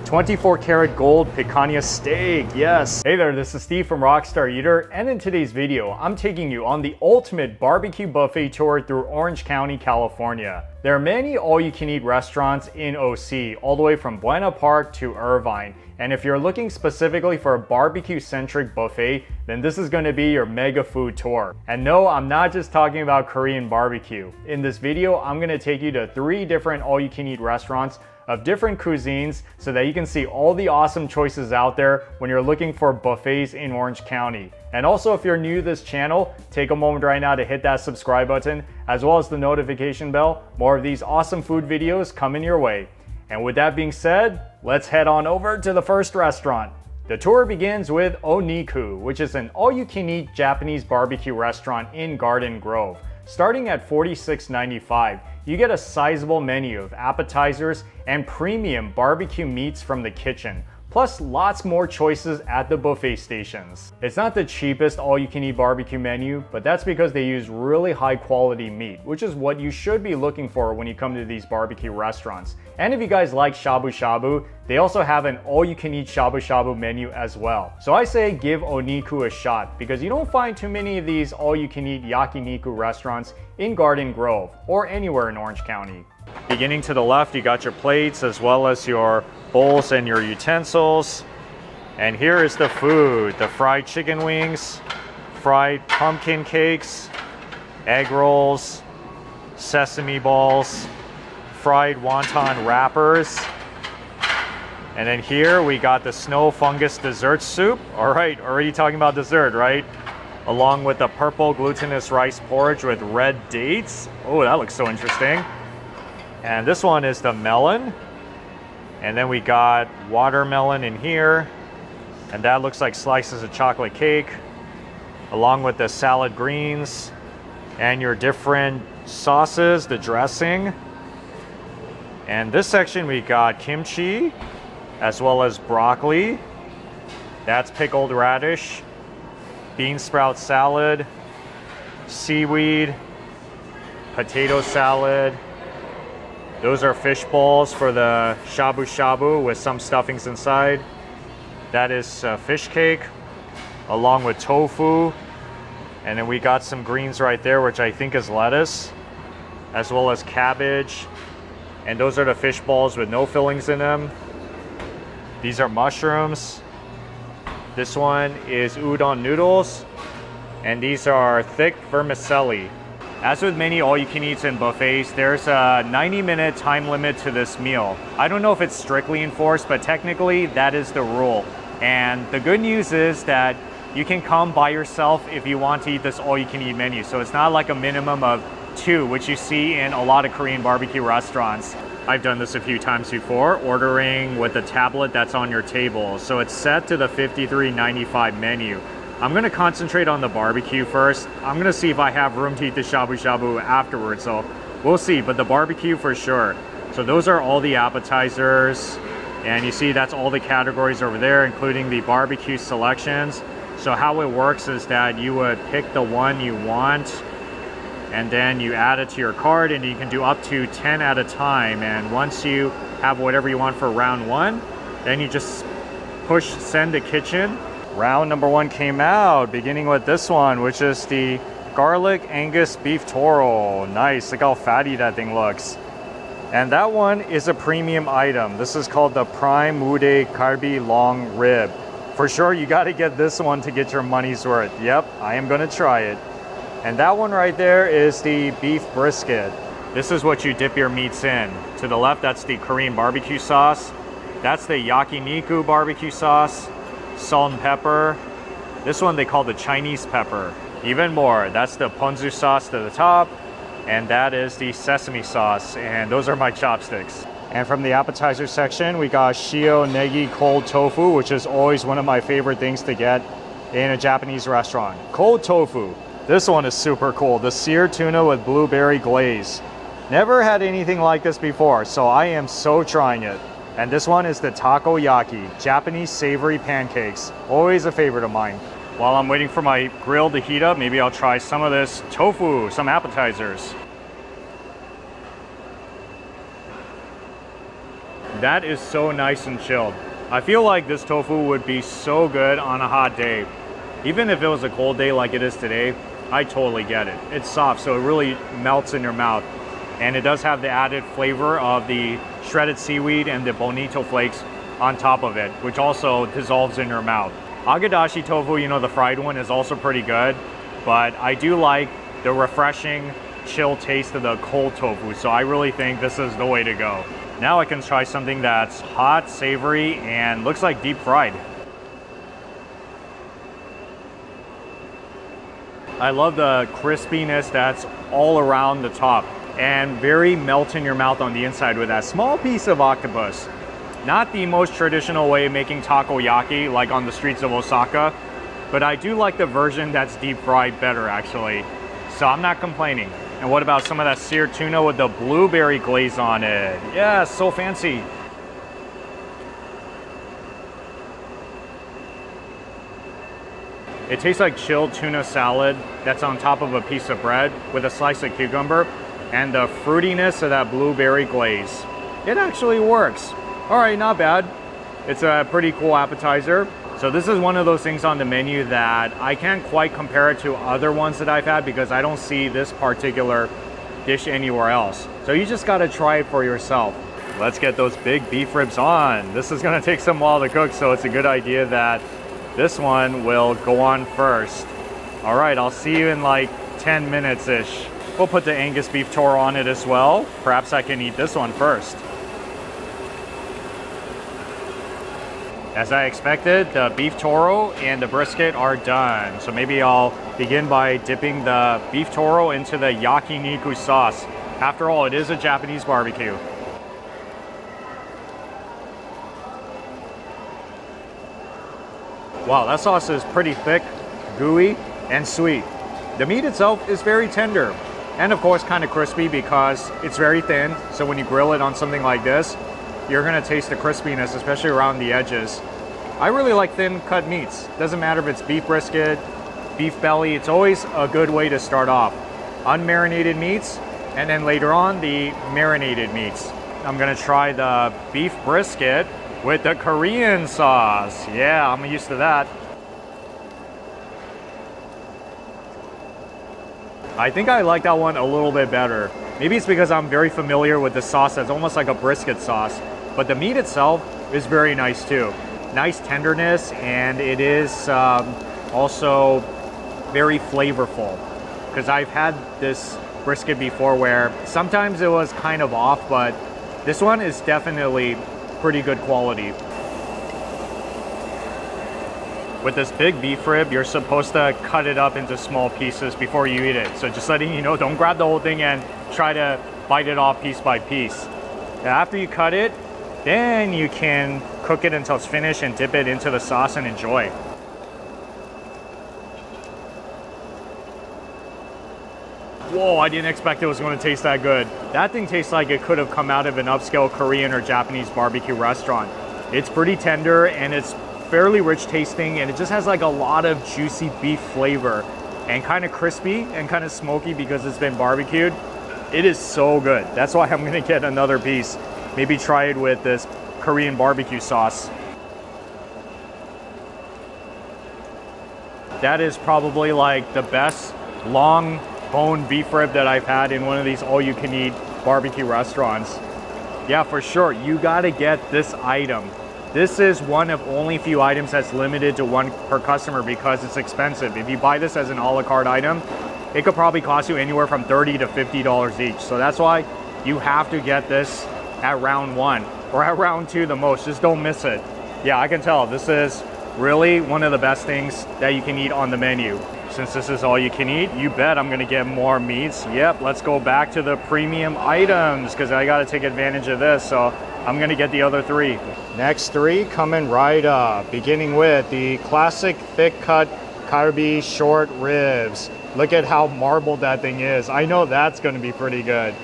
24 karat gold picanha steak, yes. Hey there, this is Steve from Rockstar Eater, and in today's video, I'm taking you on the ultimate barbecue buffet tour through Orange County, California. There are many all-you-can-eat restaurants in OC, all the way from Buena Park to Irvine. And if you're looking specifically for a barbecue-centric buffet, then this is going to be your mega food tour. And no, I'm not just talking about Korean barbecue. In this video, I'm going to take you to 3 different all-you-can-eat restaurants of different cuisines so that you can see all the awesome choices out there when you're looking for buffets in Orange County. And also, if you're new to this channel, take a moment right now to hit that subscribe button as well as the notification bell. More of these awesome food videos coming your way. And with that being said, let's head on over to the first restaurant. The tour begins with Oniku, which is an all-you-can-eat Japanese barbecue restaurant in Garden Grove. Starting at $46.95, you get a sizable menu of appetizers and premium barbecue meats from the kitchen, plus lots more choices at the buffet stations. It's not the cheapest all-you-can-eat barbecue menu, but that's because they use really high-quality meat, which is what you should be looking for when you come to these barbecue restaurants. And if you guys like shabu shabu, they also have an all-you-can-eat shabu shabu menu as well. So I say give Oniku a shot, because you don't find too many of these all-you-can-eat yakiniku restaurants in Garden Grove or anywhere in Orange County. Beginning to the left, you got your plates as well as your bowls and your utensils. And here is the food: the fried chicken wings, fried pumpkin cakes, egg rolls, sesame balls, fried wonton wrappers. And then here we got the snow fungus dessert soup. All right, already talking about dessert, right? Along with the purple glutinous rice porridge with red dates. Oh, that looks so interesting. And this one is the melon. And then we got watermelon in here. And that looks like slices of chocolate cake. Along with the salad greens and your different sauces, the dressing. And this section we got kimchi as well as broccoli. That's pickled radish, bean sprout salad, seaweed, potato salad. Those are fish balls for the shabu shabu with some stuffings inside. That is fish cake along with tofu. And then we got some greens right there, which I think is lettuce, as well as cabbage. And those are the fish balls with no fillings in them. These are mushrooms. This one is udon noodles. And these are thick vermicelli. As with many all-you-can-eats and buffets, there's a 90-minute time limit to this meal. I don't know if it's strictly enforced, but technically that is the rule. And the good news is that you can come by yourself if you want to eat this all-you-can-eat menu. So it's not like a minimum of 2, which you see in a lot of Korean barbecue restaurants. I've done this a few times before, ordering with the tablet that's on your table. So it's set to the $53.95 menu. I'm going to concentrate on the barbecue first. I'm going to see if I have room to eat the shabu shabu afterwards, so we'll see, but the barbecue for sure. So those are all the appetizers, and you see that's all the categories over there, including the barbecue selections. So how it works is that you would pick the one you want, and then you add it to your cart, and you can do up to 10 at a time. And once you have whatever you want for round 1, then you just push send to kitchen. Round number 1 came out, beginning with this one, which is the garlic Angus beef toro. Nice, look how fatty that thing looks. And that one is a premium item. This is called the prime mude kalbi long rib. For sure, you got to get this one to get your money's worth. Yep, I am going to try it. And that one right there is the beef brisket. This is what you dip your meats in. To the left, that's the Korean barbecue sauce. That's the yakiniku barbecue sauce. Salt and pepper. This one they call the Chinese pepper. Even more, that's the ponzu sauce to the top, and that is the sesame sauce, and those are my chopsticks. And from the appetizer section, we got shio negi cold tofu, which is always one of my favorite things to get in a Japanese restaurant. Cold tofu. This one is super cool. The seared tuna with blueberry glaze. Never had anything like this before, so I am so trying it. And this one is the takoyaki, Japanese savory pancakes. Always a favorite of mine. While I'm waiting for my grill to heat up, maybe I'll try some of this tofu, some appetizers. That is so nice and chilled. I feel like this tofu would be so good on a hot day. Even if it was a cold day like it is today, I totally get it. It's soft, so it really melts in your mouth. And it does have the added flavor of the shredded seaweed and the bonito flakes on top of it, which also dissolves in your mouth. Agadashi tofu, you know, the fried one, is also pretty good, but I do like the refreshing, chill taste of the cold tofu, so I really think this is the way to go. Now I can try something that's hot, savory, and looks like deep fried. I love the crispiness that's all around the top and very melt in your mouth on the inside with that small piece of octopus. Not the most traditional way of making takoyaki like on the streets of Osaka, but I do like the version that's deep fried better actually. So I'm not complaining. And what about some of that seared tuna with the blueberry glaze on it? Yeah, so fancy. It tastes like chilled tuna salad that's on top of a piece of bread with a slice of cucumber and the fruitiness of that blueberry glaze. It actually works. All right, not bad. It's a pretty cool appetizer. So this is one of those things on the menu that I can't quite compare it to other ones that I've had because I don't see this particular dish anywhere else. So you just gotta try it for yourself. Let's get those big beef ribs on. This is gonna take some while to cook, so it's a good idea that this one will go on first. All right, I'll see you in like 10 minutes-ish. We'll put the Angus beef toro on it as well. Perhaps I can eat this one first. As I expected, the beef toro and the brisket are done. So maybe I'll begin by dipping the beef toro into the yakiniku sauce. After all, it is a Japanese barbecue. Wow, that sauce is pretty thick, gooey, and sweet. The meat itself is very tender and of course kind of crispy because it's very thin. So when you grill it on something like this, you're gonna taste the crispiness, especially around the edges. I really like thin cut meats. Doesn't matter if it's beef brisket, beef belly, it's always a good way to start off. Unmarinated meats, and then later on, the marinated meats. I'm gonna try the beef brisket with the Korean sauce. Yeah, I'm used to that. I think I like that one a little bit better. Maybe it's because I'm very familiar with the sauce that's almost like a brisket sauce, but the meat itself is very nice too. Nice tenderness, and it is also very flavorful. Because I've had this brisket before where sometimes it was kind of off, but this one is definitely pretty good quality. With this big beef rib, you're supposed to cut it up into small pieces before you eat it. So just letting you know, don't grab the whole thing and try to bite it off piece by piece. After you cut it, then you can cook it until it's finished and dip it into the sauce and enjoy. Whoa, I didn't expect it was going to taste that good. That thing tastes like it could have come out of an upscale Korean or Japanese barbecue restaurant. It's pretty tender and it's fairly rich tasting, and it just has like a lot of juicy beef flavor and kind of crispy and kind of smoky because it's been barbecued. It is so good. That's why I'm going to get another piece. Maybe try it with this Korean barbecue sauce. That is probably like the best long bone beef rib that I've had in one of these all-you-can-eat barbecue restaurants. Yeah, for sure, you gotta get this item. This is one of only few items that's limited to one per customer because it's expensive. If you buy this as an a la carte item, it could probably cost you anywhere from $30 to $50 each. So that's why you have to get this at round one or at round two the most. Just don't miss it. Yeah, I can tell this is really one of the best things that you can eat on the menu. Since this is all you can eat, you bet I'm gonna get more meats. Yep, let's go back to the premium items because I gotta take advantage of this. So I'm gonna get the other three. Next three coming right up, beginning with the classic thick cut Kalbi short ribs. Look at how marbled that thing is. I know that's gonna be pretty good.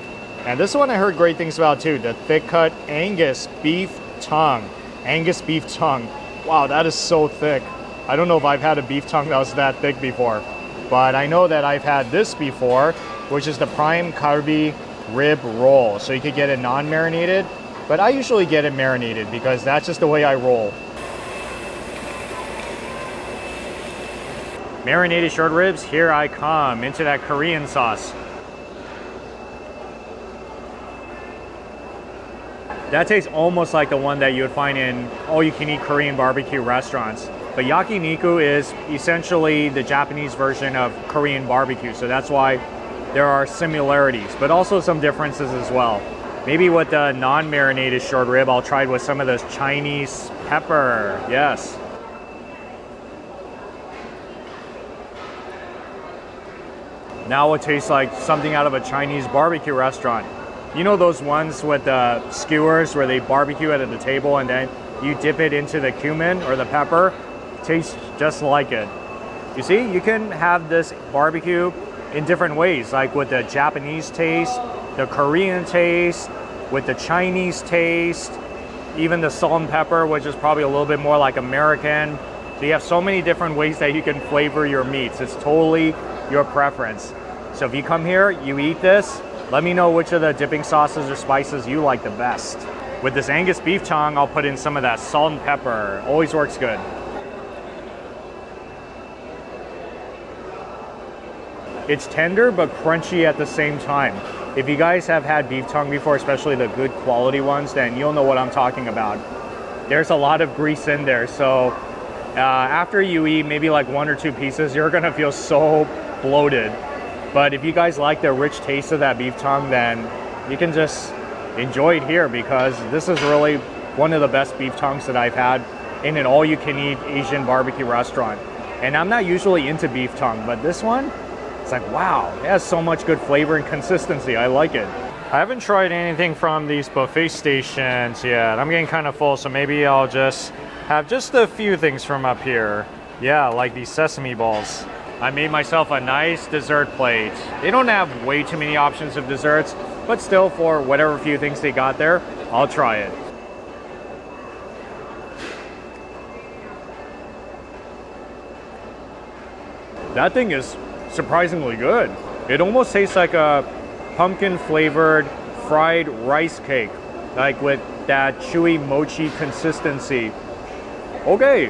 And this one I heard great things about too, the thick cut Angus beef tongue. Angus beef tongue. Wow, that is so thick. I don't know if I've had a beef tongue that was that thick before, but I know that I've had this before, which is the prime Kalbi rib roll. So you could get it non-marinated but I usually get it marinated because that's just the way I roll. Marinated short ribs, here I come into that Korean sauce. That tastes almost like the one that you would find in all-you-can-eat Korean barbecue restaurants. But yakiniku is essentially the Japanese version of Korean barbecue, so that's why there are similarities, but also some differences as well. Maybe with the non-marinated short rib, I'll try it with some of this Chinese pepper. Yes. Now it tastes like something out of a Chinese barbecue restaurant. You know those ones with the skewers where they barbecue it at the table and then you dip it into the cumin or the pepper? It tastes just like it. You see, you can have this barbecue in different ways, like with the Japanese taste, the Korean taste, with the Chinese taste, even the salt and pepper, which is probably a little bit more like American. So you have so many different ways that you can flavor your meats. It's totally your preference. So if you come here, you eat this, let me know which of the dipping sauces or spices you like the best. With this Angus beef tongue, I'll put in some of that salt and pepper. Always works good. It's tender but crunchy at the same time. If you guys have had beef tongue before, especially the good quality ones, then you'll know what I'm talking about. There's a lot of grease in there, so after you eat maybe like 1 or 2 pieces, you're gonna feel so bloated. But if you guys like the rich taste of that beef tongue, then you can just enjoy it here, because this is really one of the best beef tongues that I've had in an all-you-can-eat Asian barbecue restaurant. And I'm not usually into beef tongue, but this one, it's like, wow, it has so much good flavor and consistency. I like it. I haven't tried anything from these buffet stations yet. I'm getting kind of full, so maybe I'll just have just a few things from up here. Yeah, like these sesame balls. I made myself a nice dessert plate. They don't have way too many options of desserts, but still, for whatever few things they got there, I'll try it. That thing is surprisingly good. It almost tastes like a pumpkin flavored fried rice cake, like with that chewy mochi consistency. Okay.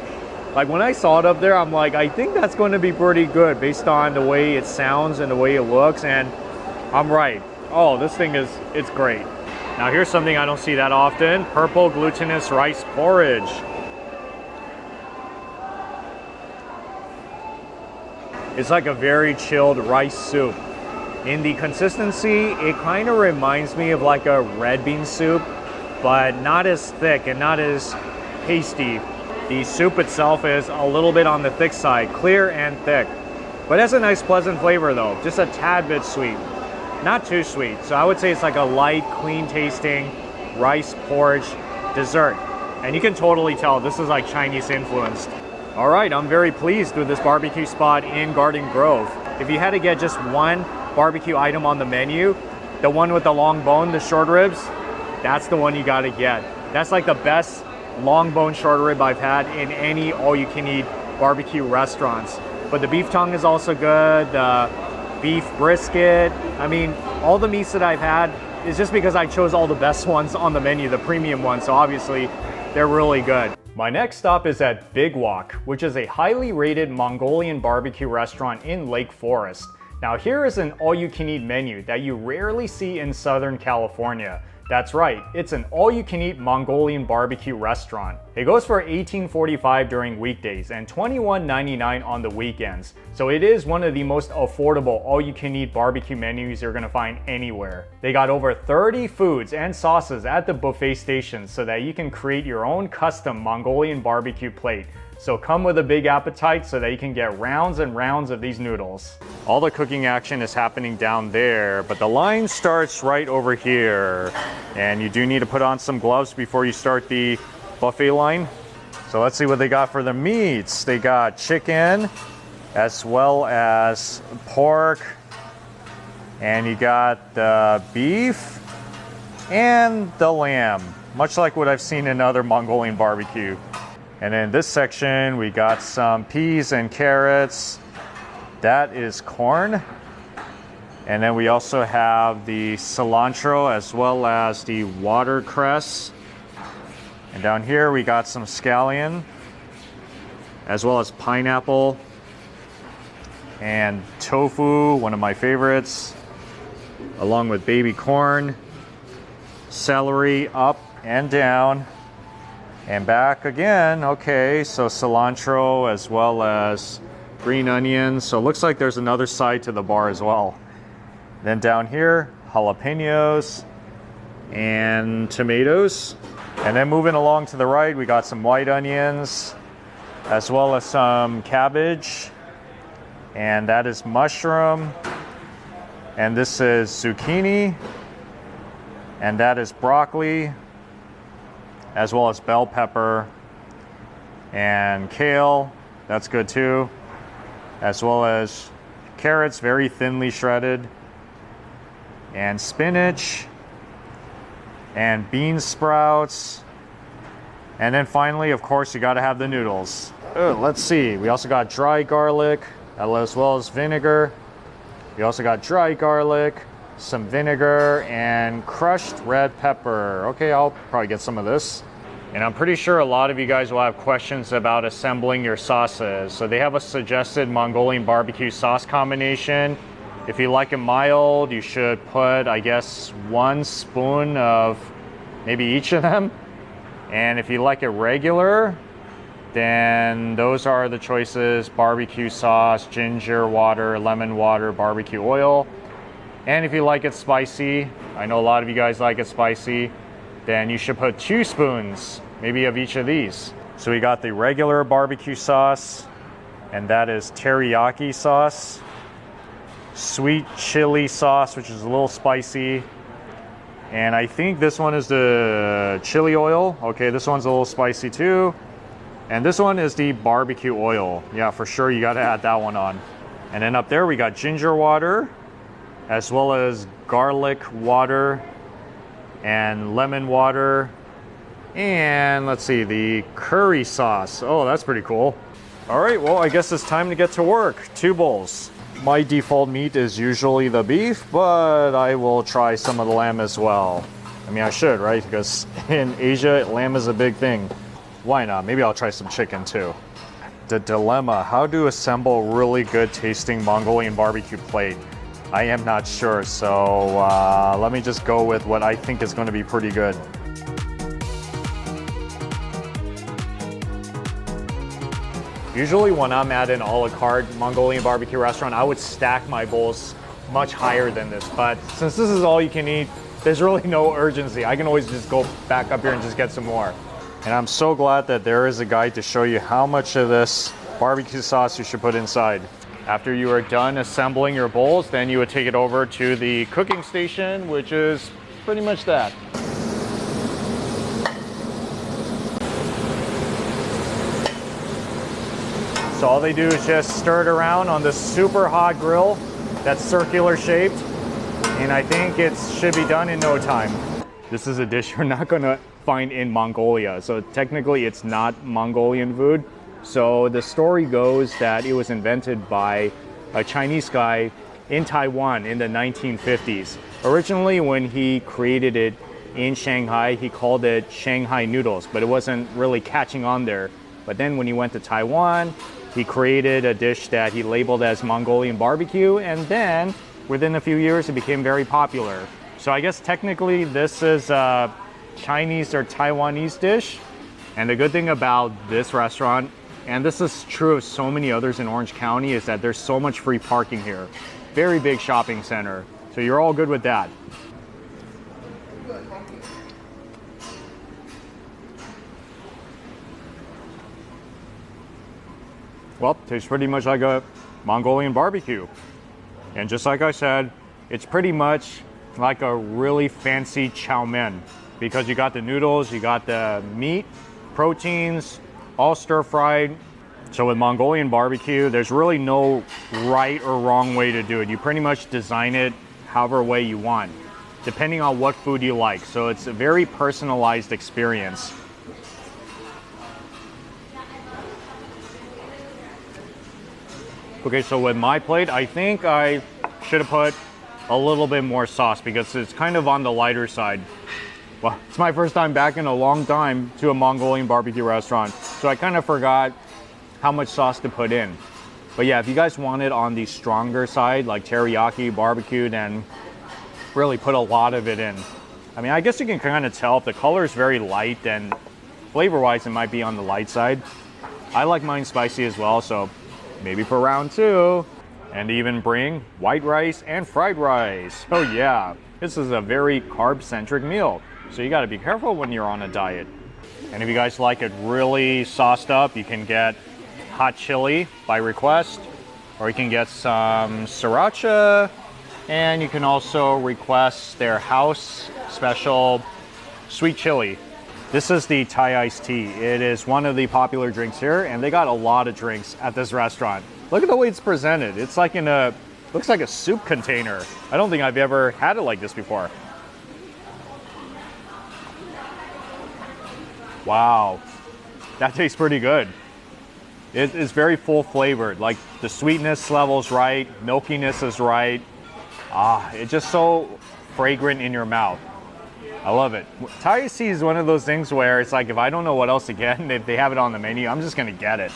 Like when I saw it up there, I'm like, I think that's going to be pretty good based on the way it sounds and the way it looks, and I'm right. Oh, this thing it's great. Now here's something I don't see that often, purple glutinous rice porridge. It's like a very chilled rice soup. In the consistency, it kind of reminds me of like a red bean soup, but not as thick and not as pasty. The soup itself is a little bit on the thick side, clear and thick. But it has a nice pleasant flavor though, just a tad bit sweet. Not too sweet, so I would say it's like a light, clean tasting rice porridge dessert. And you can totally tell this is like Chinese influenced. All right, I'm very pleased with this barbecue spot in Garden Grove. If you had to get just one barbecue item on the menu, the one with the long bone, the short ribs, that's the one you gotta get. That's like the best long bone short rib I've had in any all-you-can-eat barbecue restaurants. But the beef tongue is also good, the beef brisket. I mean, all the meats that I've had is just because I chose all the best ones on the menu, the premium ones, so obviously they're really good. My next stop is at Big Wok, which is a highly rated Mongolian barbecue restaurant in Lake Forest. Now here is an all-you-can-eat menu that you rarely see in Southern California. That's right, it's an all-you-can-eat Mongolian barbecue restaurant. It goes for $18.45 during weekdays and $21.99 on the weekends. So it is one of the most affordable all-you-can-eat barbecue menus you're gonna find anywhere. They got over 30 foods and sauces at the buffet station so that you can create your own custom Mongolian barbecue plate. So come with a big appetite so that you can get rounds and rounds of these noodles. All the cooking action is happening down there, but the line starts right over here. And you do need to put on some gloves before you start the buffet line. So let's see what they got for the meats. They got chicken, as well as pork, and you got the beef and the lamb, much like what I've seen in other Mongolian barbecue. And in this section, we got some peas and carrots. That is corn. And then we also have the cilantro as well as the watercress. And down here we got some scallion as well as pineapple and tofu, one of my favorites, along with baby corn, celery up and down and back again. Okay, so cilantro as well as green onions. So it looks like there's another side to the bar as well. Then down here, jalapenos and tomatoes. And then moving along to the right, we got some white onions as well as some cabbage. And that is mushroom. And this is zucchini. And that is broccoli, as well as bell pepper and kale. That's good too. As well as carrots, very thinly shredded. And spinach. And bean sprouts. And then finally, of course, you gotta have the noodles. Let's see, we also got dry garlic, as well as vinegar. We also got dry garlic, some vinegar, and crushed red pepper. Okay, I'll probably get some of this. And I'm pretty sure a lot of you guys will have questions about assembling your sauces. So they have a suggested Mongolian barbecue sauce combination. If you like it mild, you should put, I guess, 1 spoon of maybe each of them. And if you like it regular, then those are the choices: barbecue sauce, ginger water, lemon water, barbecue oil. And if you like it spicy, I know a lot of you guys like it spicy, then you should put 2 spoons, maybe of each of these. So we got the regular barbecue sauce, and that is teriyaki sauce. Sweet chili sauce, which is a little spicy. And I think this one is the chili oil. Okay, this one's a little spicy too. And this one is the barbecue oil. Yeah, for sure, you gotta add that one on. And then up there we got ginger water, as well as garlic water and lemon water. And let's see, the curry sauce. Oh, that's pretty cool. All right, well, I guess it's time to get to work. 2 bowls. My default meat is usually the beef, but I will try some of the lamb as well. I mean, I should, right? Because in Asia, lamb is a big thing. Why not? Maybe I'll try some chicken too. The dilemma: how to assemble really good tasting Mongolian barbecue plate? I am not sure, so let me just go with what I think is going to be pretty good. Usually when I'm at an a la carte Mongolian barbecue restaurant, I would stack my bowls much higher than this. But since this is all you can eat, there's really no urgency. I can always just go back up here and just get some more. And I'm so glad that there is a guide to show you how much of this barbecue sauce you should put inside. After you are done assembling your bowls, then you would take it over to the cooking station, which is pretty much that. So all they do is just stir it around on this super hot grill that's circular shaped. And I think it should be done in no time. This is a dish you're not gonna find in Mongolia. So technically it's not Mongolian food. So the story goes that it was invented by a Chinese guy in Taiwan in the 1950s. Originally, when he created it in Shanghai, he called it Shanghai noodles, but it wasn't really catching on there. But then when he went to Taiwan, he created a dish that he labeled as Mongolian barbecue, and then within a few years it became very popular. So I guess technically this is a Chinese or Taiwanese dish. And the good thing about this restaurant, and this is true of so many others in Orange County, is that there's so much free parking here. Very big shopping center. So you're all good with that. Well, tastes pretty much like a Mongolian barbecue. And just like I said, it's pretty much like a really fancy chow mein, because you got the noodles, you got the meat, proteins, all stir fried. So with Mongolian barbecue, there's really no right or wrong way to do it. You pretty much design it however way you want, depending on what food you like. So it's a very personalized experience. Okay, so with my plate, I think I should have put a little bit more sauce because it's kind of on the lighter side. Well, it's my first time back in a long time to a Mongolian barbecue restaurant, so I kind of forgot how much sauce to put in. But yeah, if you guys want it on the stronger side, like teriyaki, barbecue, then really put a lot of it in. I mean, I guess you can kind of tell if the color is very light, then flavor-wise, it might be on the light side. I like mine spicy as well, so maybe for round 2. And even bring white rice and fried rice. Oh yeah, this is a very carb-centric meal, so you gotta be careful when you're on a diet. And if you guys like it really sauced up, you can get hot chili by request, or you can get some sriracha, and you can also request their house special sweet chili. This is the Thai iced tea. It is one of the popular drinks here, and they got a lot of drinks at this restaurant. Look at the way it's presented. It's like in a, looks like a soup container. I don't think I've ever had it like this before. Wow, that tastes pretty good. It is very full flavored, like the sweetness level's right, milkiness is right. It's just so fragrant in your mouth. I love it. Thai iced tea is one of those things where it's like, if I don't know what else to get, and if they have it on the menu, I'm just gonna get it.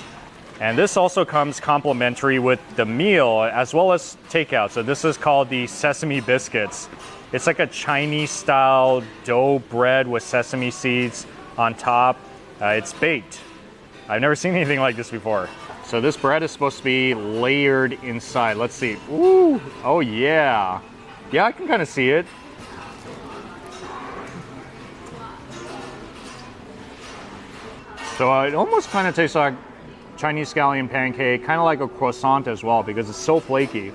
And this also comes complimentary with the meal as well as takeout. So this is called the sesame biscuits. It's like a Chinese style dough bread with sesame seeds on top. It's baked. I've never seen anything like this before. So this bread is supposed to be layered inside. Let's see. Ooh, oh yeah. Yeah, I can kind of see it. So it almost kind of tastes like Chinese scallion pancake, kind of like a croissant as well because it's so flaky.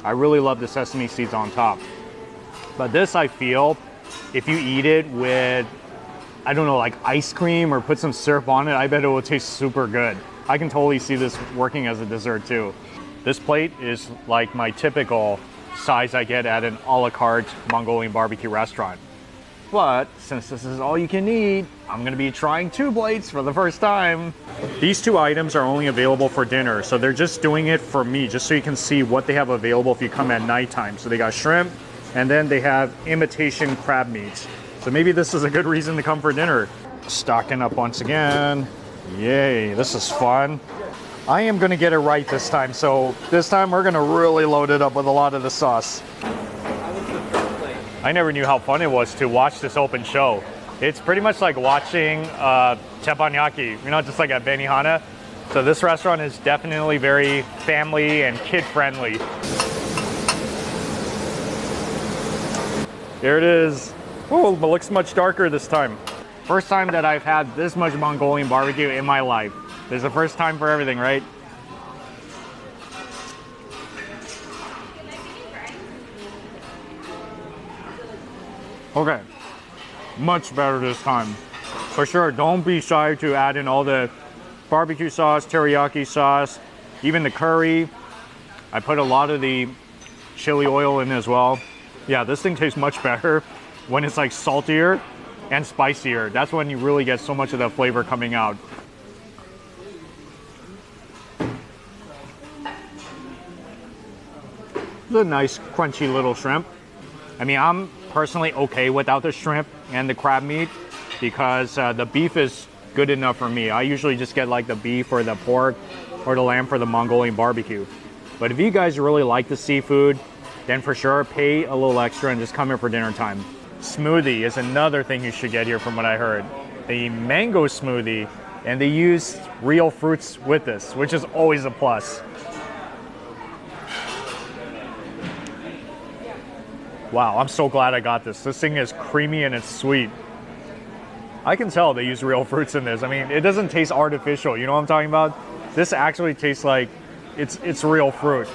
I really love the sesame seeds on top. But this, I feel, if you eat it with, I don't know, like ice cream or put some syrup on it, I bet it will taste super good. I can totally see this working as a dessert too. This plate is like my typical size I get at an a la carte Mongolian barbecue restaurant. But since this is all you can eat, I'm gonna be trying 2 plates for the first time. These 2 items are only available for dinner, so they're just doing it for me, just so you can see what they have available if you come at nighttime. So they got shrimp, and then they have imitation crab meat. So maybe this is a good reason to come for dinner. Stocking up once again. Yay, this is fun. I am gonna get it right this time, so this time we're gonna really load it up with a lot of the sauce. I never knew how fun it was to watch this open show. It's pretty much like watching teppanyaki, you know, just like at Benihana. So this restaurant is definitely very family and kid friendly. There it is. Oh, it looks much darker this time. First time that I've had this much Mongolian barbecue in my life. There's a first time for everything, right? Okay, much better this time. For sure, don't be shy to add in all the barbecue sauce, teriyaki sauce, even the curry. I put a lot of the chili oil in as well. Yeah, this thing tastes much better when it's like saltier and spicier. That's when you really get so much of the flavor coming out. It's a nice crunchy little shrimp. I mean, I'm personally okay without the shrimp and the crab meat because the beef is good enough for me. I usually just get like the beef or the pork or the lamb for the Mongolian barbecue. But if you guys really like the seafood, then for sure pay a little extra and just come here for dinner time. Smoothie is another thing you should get here from what I heard. The mango smoothie, and they use real fruits with this, which is always a plus. Wow, I'm so glad I got this. This thing is creamy and it's sweet. I can tell they use real fruits in this. I mean, it doesn't taste artificial, you know what I'm talking about? This actually tastes like it's real fruit.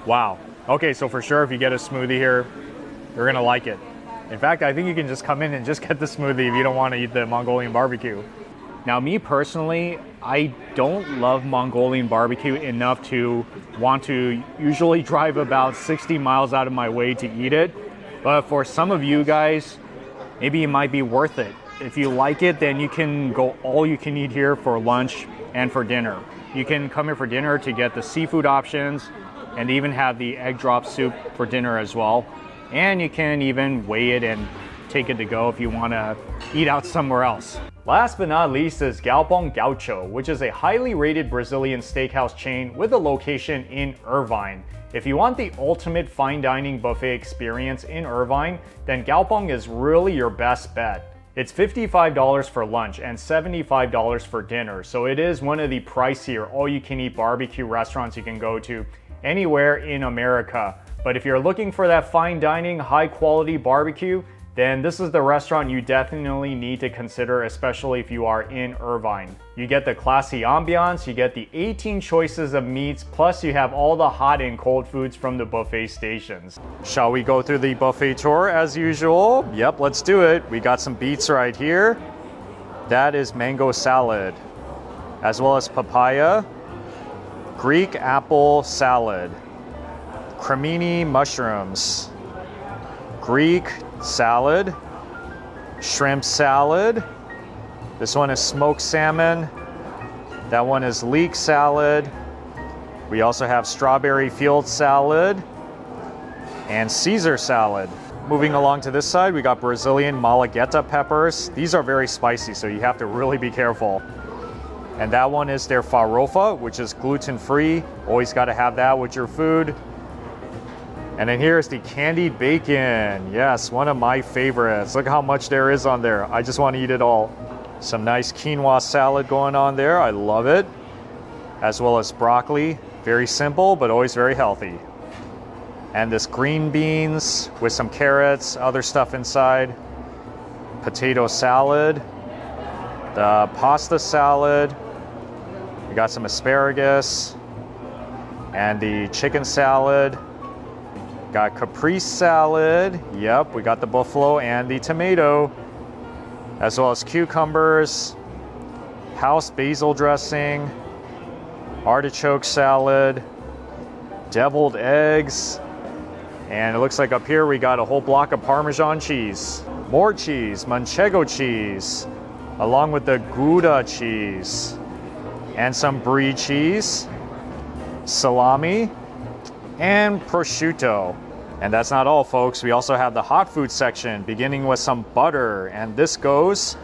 Wow. Okay, so for sure if you get a smoothie here, you're gonna like it. In fact, I think you can just come in and just get the smoothie if you don't want to eat the Mongolian barbecue. Now, me personally, I don't love Mongolian barbecue enough to want to usually drive about 60 miles out of my way to eat it. But for some of you guys, maybe it might be worth it. If you like it, then you can go all you can eat here for lunch and for dinner. You can come here for dinner to get the seafood options, And they even have the egg drop soup for dinner as well. And you can even weigh it and take it to go if you want to eat out somewhere else. Last but not least is Galpao Gaucho, which is a highly rated Brazilian steakhouse chain with a location in Irvine. If you want the ultimate fine dining buffet experience in Irvine, then Galpao is really your best bet. It's $55 for lunch and $75 for dinner, so it is one of the pricier all-you-can-eat barbecue restaurants you can go to anywhere in America. But if you're looking for that fine dining, high-quality barbecue, then this is the restaurant you definitely need to consider, especially if you are in Irvine. You get the classy ambiance, you get the 18 choices of meats, plus you have all the hot and cold foods from the buffet stations. Shall we go through the buffet tour as usual? Yep, let's do it. We got some beets right here. That is mango salad, as well as papaya, Greek apple salad, cremini mushrooms, Greek salad, shrimp salad. This one is smoked salmon. That one is leek salad. We also have strawberry field salad and Caesar salad. Moving along to this side, we got Brazilian malagueta peppers. These are very spicy, so you have to really be careful. And that one is their farofa, which is gluten-free. Always got to have that with your food. And then here's the candied bacon. Yes, one of my favorites. Look how much there is on there. I just want to eat it all. Some nice quinoa salad going on there. I love it. As well as broccoli. Very simple, but always very healthy. And this green beans with some carrots, other stuff inside. Potato salad. The pasta salad. We got some asparagus. And the chicken salad. Got caprese salad. Yep, we got the buffalo and the tomato, as well as cucumbers, house basil dressing, artichoke salad, deviled eggs, and it looks like up here we got a whole block of Parmesan cheese, more cheese, Manchego cheese, along with the Gouda cheese, and some brie cheese, salami, and prosciutto. And that's not all, folks. We also have the hot food section, beginning with some butter, and this goes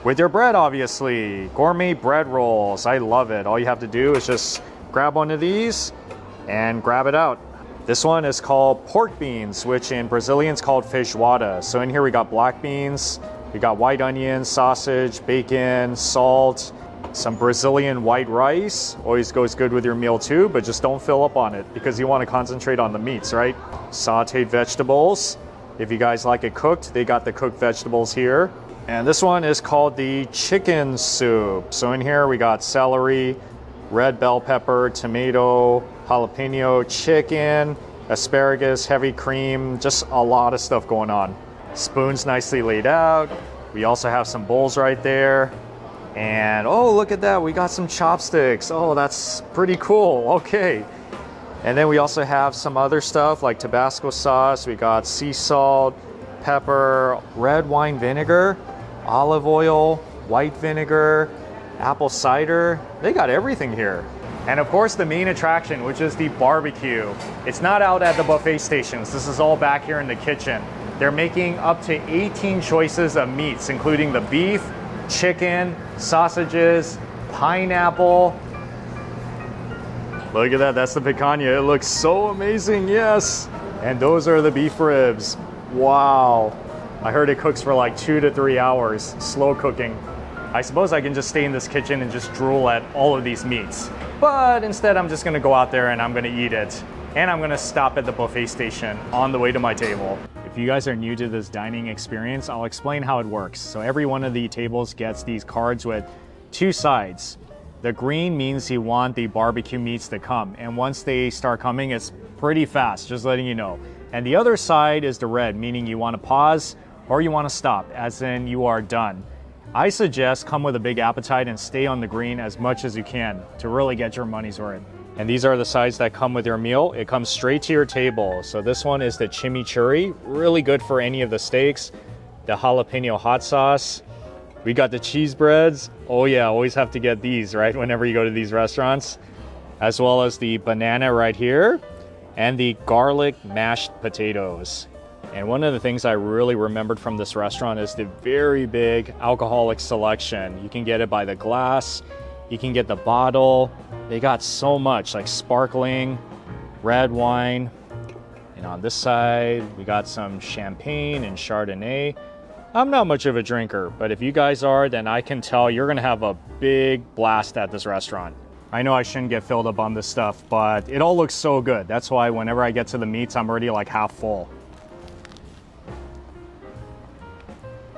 with your bread, obviously. Gourmet bread rolls. I love it. All you have to do is just grab one of these and grab it out. This one is called pork beans, which in Brazilian is called feijoada. So in here we got black beans, we got white onions, sausage, bacon, salt, some Brazilian white rice. Always goes good with your meal too, but just don't fill up on it because you want to concentrate on the meats, right? Sauteed vegetables. If you guys like it cooked, they got the cooked vegetables here. And this one is called the chicken soup. So in here we got celery, red bell pepper, tomato, jalapeno, chicken, asparagus, heavy cream, just a lot of stuff going on. Spoons nicely laid out. We also have some bowls right there. And oh, look at that, we got some chopsticks. Oh, that's pretty cool. Okay. And then we also have some other stuff like Tabasco sauce. We got sea salt, pepper, red wine vinegar, olive oil, white vinegar, apple cider. They got everything here. And of course the main attraction, which is the barbecue. It's not out at the buffet stations. This is all back here in the kitchen. They're making up to 18 choices of meats, including the beef, chicken, sausages, pineapple. Look at that, that's the picanha. It looks so amazing, yes. And those are the beef ribs. Wow. I heard it cooks for like 2 to 3 hours, slow cooking. I suppose I can just stay in this kitchen and just drool at all of these meats. But instead I'm just gonna go out there and I'm gonna eat it. And I'm gonna stop at the buffet station on the way to my table. If you guys are new to this dining experience, I'll explain how it works. So every one of the tables gets these cards with 2 sides. The green means you want the barbecue meats to come. And once they start coming, it's pretty fast, just letting you know. And the other side is the red, meaning you want to pause or you want to stop, as in you are done. I suggest come with a big appetite and stay on the green as much as you can to really get your money's worth. And these are the sides that come with your meal. It comes straight to your table. So this one is the chimichurri, really good for any of the steaks. The jalapeno hot sauce. We got the cheese breads. Oh yeah, always have to get these, right? Whenever you go to these restaurants. As well as the banana right here. and the garlic mashed potatoes. And one of the things I really remembered from this restaurant is the very big alcoholic selection. You can get it by the glass, you can get the bottle. They got so much, like sparkling, red wine. And on this side, we got some champagne and Chardonnay. I'm not much of a drinker, but if you guys are, then I can tell you're gonna have a big blast at this restaurant. I know I shouldn't get filled up on this stuff, but it all looks so good. That's why whenever I get to the meats, I'm already like half full.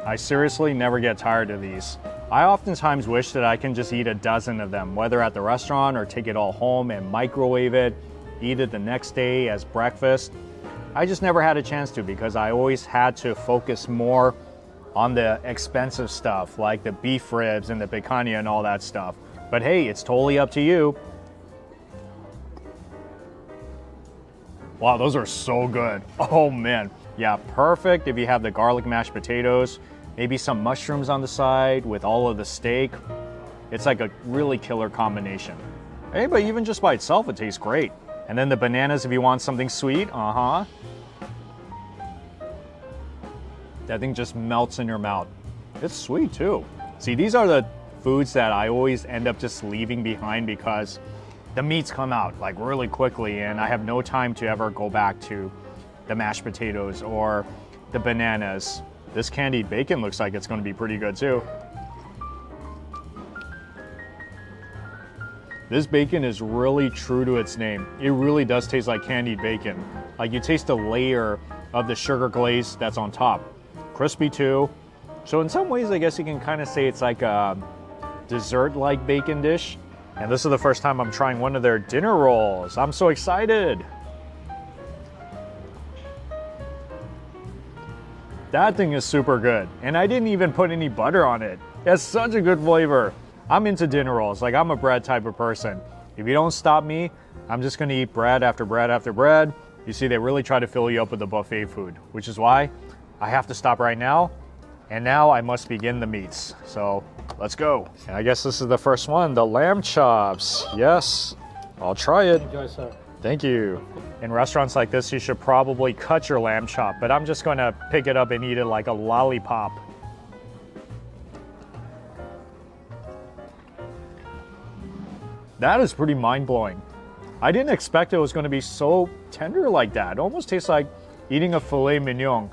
I seriously never get tired of these. I oftentimes wish that I can just eat a dozen of them, whether at the restaurant or take it all home and microwave it, eat it the next day as breakfast. I just never had a chance to because I always had to focus more on the expensive stuff like the beef ribs and the picanha and all that stuff. But hey, it's totally up to you. Wow, those are so good. Oh man. Yeah, perfect if you have the garlic mashed potatoes, maybe some mushrooms on the side with all of the steak. It's like a really killer combination. Hey, but even just by itself, it tastes great. And then the bananas if you want something sweet, That thing just melts in your mouth. It's sweet too. See, these are the foods that I always end up just leaving behind because the meats come out like really quickly and I have no time to ever go back to the mashed potatoes or the bananas. This candied bacon looks like it's going to be pretty good too. This bacon is really true to its name. It really does taste like candied bacon. Like you taste the layer of the sugar glaze that's on top. Crispy too. So in some ways, I guess you can kind of say it's like a dessert-like bacon dish. And this is the first time I'm trying one of their dinner rolls. I'm so excited. That thing is super good. And I didn't even put any butter on it. It has such a good flavor. I'm into dinner rolls. Like I'm a bread type of person. If you don't stop me, I'm just gonna eat bread after bread after bread. You see, they really try to fill you up with the buffet food, which is why I have to stop right now. And now I must begin the meats. So let's go. And I guess this is the first one, the lamb chops. Yes, I'll try it. Enjoy, sir. Thank you. In restaurants like this, you should probably cut your lamb chop, but I'm just gonna pick it up and eat it like a lollipop. That is pretty mind-blowing. I didn't expect it was gonna be so tender like that. It almost tastes like eating a filet mignon.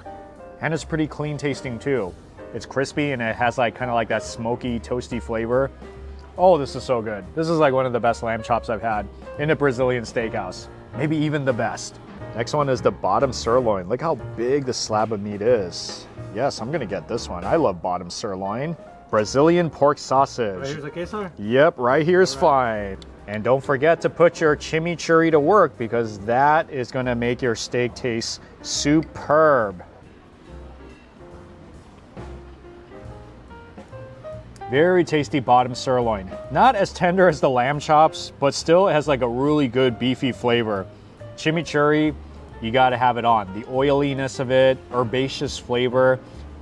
And it's pretty clean tasting too. It's crispy and it has like kind of like that smoky, toasty flavor. Oh, this is so good. This is like one of the best lamb chops I've had in a Brazilian steakhouse. Maybe even the best. Next one is the bottom sirloin. Look how big the slab of meat is. Yes, I'm gonna get this one. I love bottom sirloin. Brazilian pork sausage. Right here's okay, sir? Yep, right here's fine. And don't forget to put your chimichurri to work because that is gonna make your steak taste superb. Very tasty bottom sirloin. Not as tender as the lamb chops, but still it has like a really good beefy flavor. Chimichurri, you gotta have it on. The oiliness of it, herbaceous flavor.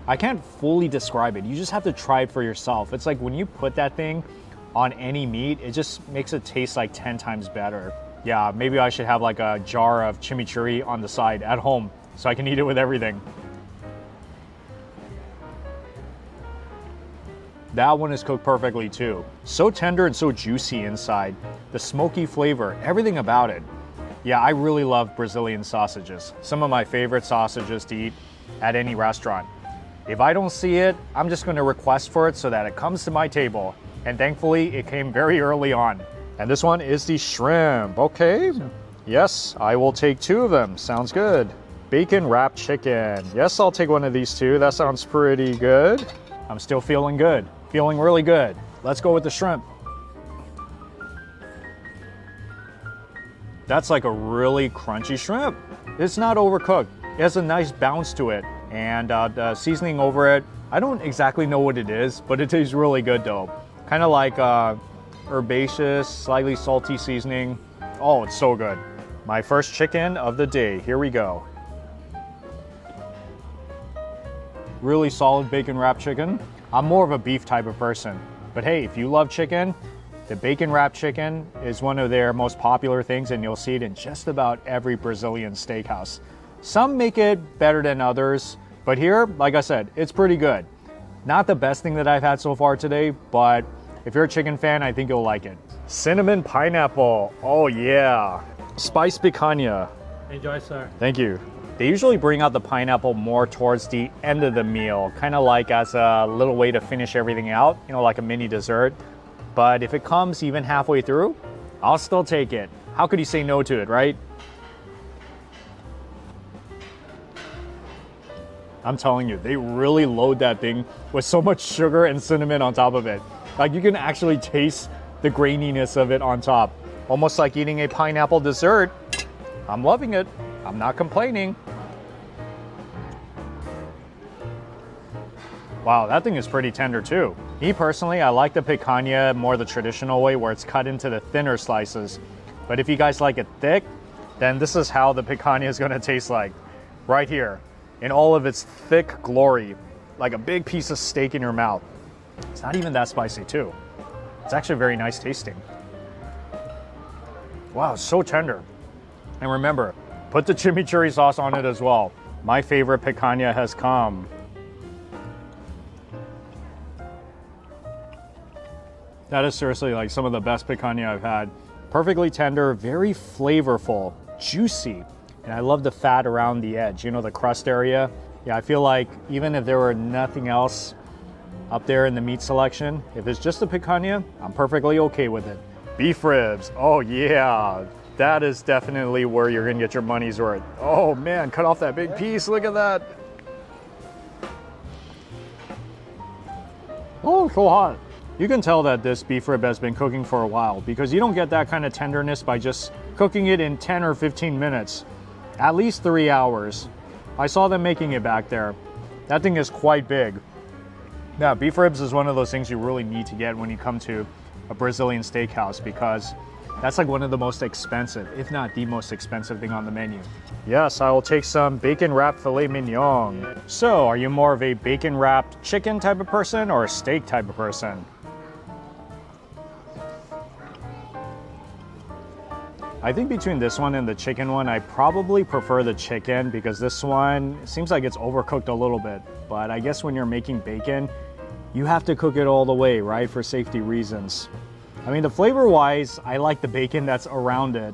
I can't fully describe it. You just have to try it for yourself. It's like when you put that thing on any meat, it just makes it taste like 10 times better. Yeah, maybe I should have like a jar of chimichurri on the side at home so I can eat it with everything. That one is cooked perfectly too. So tender and so juicy inside. The smoky flavor, everything about it. Yeah, I really love Brazilian sausages. Some of my favorite sausages to eat at any restaurant. If I don't see it, I'm just gonna request for it so that it comes to my table. And thankfully, it came very early on. And this one is the shrimp, okay? Yes, I will take 2 of them, sounds good. Bacon wrapped chicken. Yes, I'll take one of these 2, that sounds pretty good. I'm still feeling good, feeling really good. Let's go with the shrimp. That's like a really crunchy shrimp. It's not overcooked. It has a nice bounce to it. And the seasoning over it, I don't exactly know what it is, but it tastes really good though. Kind of like herbaceous, slightly salty seasoning. Oh, it's so good. My first chicken of the day, here we go. Really solid bacon wrapped chicken. I'm more of a beef type of person, but hey, if you love chicken, The bacon wrapped chicken is one of their most popular things, and you'll see it in just about every Brazilian steakhouse. Some make it better than others, but here, like I said, it's pretty good. Not the best thing that I've had so far today, but if you're a chicken fan, I think you'll like it. Cinnamon pineapple, oh yeah. Spice picanha. Enjoy, sir. Thank you. They usually bring out the pineapple more towards the end of the meal, kind of like as a little way to finish everything out, you know, like a mini dessert. But if it comes even halfway through, I'll still take it. How could you say no to it, right? I'm telling you, they really load that thing with so much sugar and cinnamon on top of it. Like, you can actually taste the graininess of it on top. Almost like eating a pineapple dessert. I'm loving it. I'm not complaining. Wow, that thing is pretty tender too. Me personally, I like the picanha more the traditional way where it's cut into the thinner slices. But if you guys like it thick, then this is how the picanha is gonna taste like. Right here, in all of its thick glory, like a big piece of steak in your mouth. It's not even that spicy too. It's actually very nice tasting. Wow, it's so tender. And remember, put the chimichurri sauce on it as well. My favorite picanha has come. That is seriously like some of the best picanha I've had. Perfectly tender, very flavorful, juicy. And I love the fat around the edge, you know, the crust area. Yeah, I feel like even if there were nothing else up there in the meat selection, if it's just a picanha, I'm perfectly okay with it. Beef ribs, oh yeah. That is definitely where you're gonna get your money's worth. Oh man, cut off that big piece, look at that. Oh, so hot. You can tell that this beef rib has been cooking for a while because you don't get that kind of tenderness by just cooking it in 10 or 15 minutes. At least 3 hours. I saw them making it back there. That thing is quite big. Yeah, beef ribs is one of those things you really need to get when you come to a Brazilian steakhouse because that's like one of the most expensive, if not the most expensive thing on the menu. Yes, I will take some bacon wrapped filet mignon. So, are you more of a bacon wrapped chicken type of person or a steak type of person? I think between this one and the chicken one, I probably prefer the chicken because this one seems like it's overcooked a little bit. But I guess when you're making bacon, you have to cook it all the way, right? For safety reasons. I mean, the flavor-wise, I like the bacon that's around it.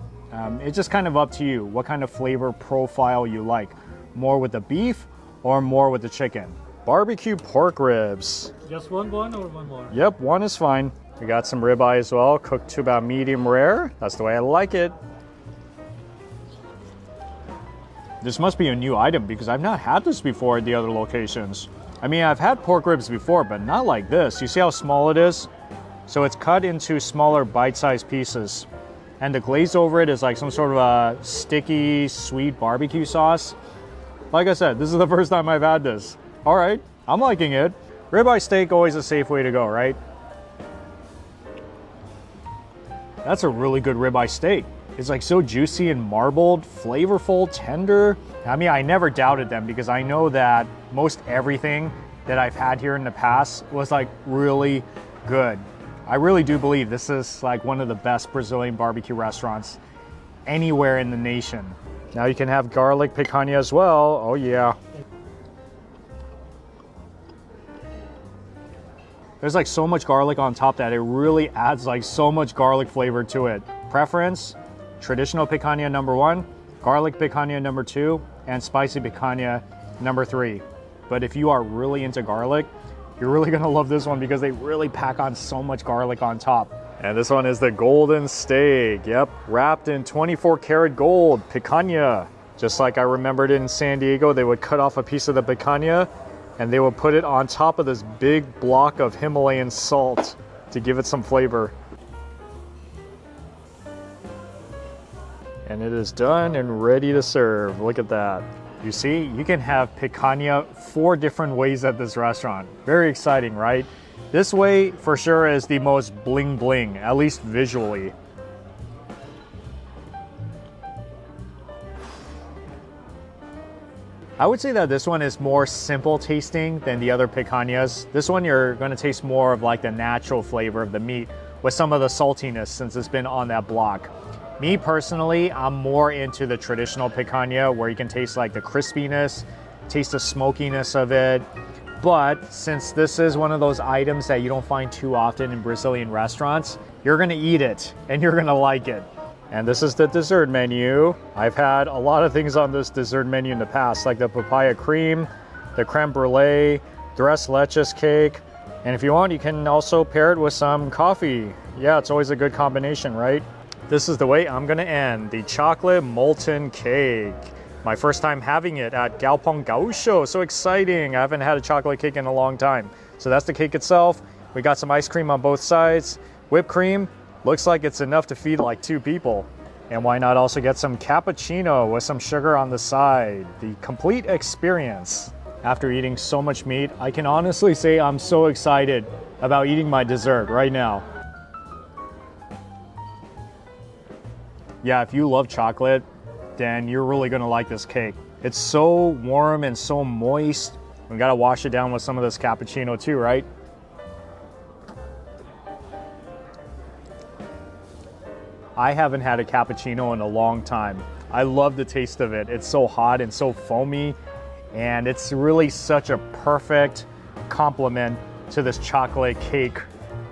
It's just kind of up to you what kind of flavor profile you like. More with the beef or more with the chicken. Barbecue pork ribs. Just one or one more? Yep, one is fine. We got some ribeye as well, cooked to about medium rare. That's the way I like it. This must be a new item because I've not had this before at the other locations. I mean, I've had pork ribs before, but not like this. You see how small it is? So it's cut into smaller bite-sized pieces. And the glaze over it is like some sort of a sticky, sweet barbecue sauce. Like I said, this is the first time I've had this. All right, I'm liking it. Ribeye steak, always a safe way to go, right? That's a really good ribeye steak. It's like so juicy and marbled, flavorful, tender. I mean, I never doubted them because I know that most everything that I've had here in the past was like really good. I really do believe this is like one of the best Brazilian barbecue restaurants anywhere in the nation. Now you can have garlic picanha as well. Oh yeah. There's like so much garlic on top that it really adds like so much garlic flavor to it. Preference, traditional picanha number 1, garlic picanha number 2, and spicy picanha number 3. But if you are really into garlic, you're really gonna love this one because they really pack on so much garlic on top. And this one is the golden steak. Yep, wrapped in 24 karat gold picanha. Just like I remembered in San Diego, they would cut off a piece of the picanha and they would put it on top of this big block of Himalayan salt to give it some flavor. And it is done and ready to serve. Look at that. You see, you can have picanha 4 different ways at this restaurant. Very exciting, right? This way, for sure, is the most bling bling, at least visually. I would say that this one is more simple tasting than the other picanhas. This one, you're gonna taste more of like the natural flavor of the meat, with some of the saltiness since it's been on that block. Me personally, I'm more into the traditional picanha where you can taste like the crispiness, taste the smokiness of it. But since this is one of those items that you don't find too often in Brazilian restaurants, you're gonna eat it and you're gonna like it. And this is the dessert menu. I've had a lot of things on this dessert menu in the past, like the papaya cream, the creme brulee, tres leches cake. And if you want, you can also pair it with some coffee. Yeah, it's always a good combination, right? This is the way I'm gonna end, the chocolate molten cake. My first time having it at Galpao Gaucho, so exciting. I haven't had a chocolate cake in a long time. So that's the cake itself. We got some ice cream on both sides. Whipped cream, looks like it's enough to feed like 2 people. And why not also get some cappuccino with some sugar on the side? The complete experience. After eating so much meat, I can honestly say I'm so excited about eating my dessert right now. Yeah, if you love chocolate, then you're really gonna like this cake. It's so warm and so moist. We gotta wash it down with some of this cappuccino too, right? I haven't had a cappuccino in a long time. I love the taste of it. It's so hot and so foamy, and it's really such a perfect complement to this chocolate cake.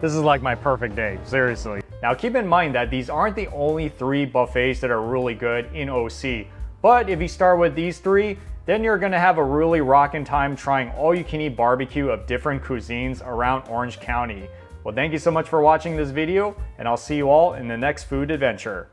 This is like my perfect day, seriously. Now keep in mind that these aren't the only 3 buffets that are really good in OC, but if you start with these 3, then you're gonna have a really rockin' time trying all-you-can-eat barbecue of different cuisines around Orange County. Well, thank you so much for watching this video, and I'll see you all in the next food adventure.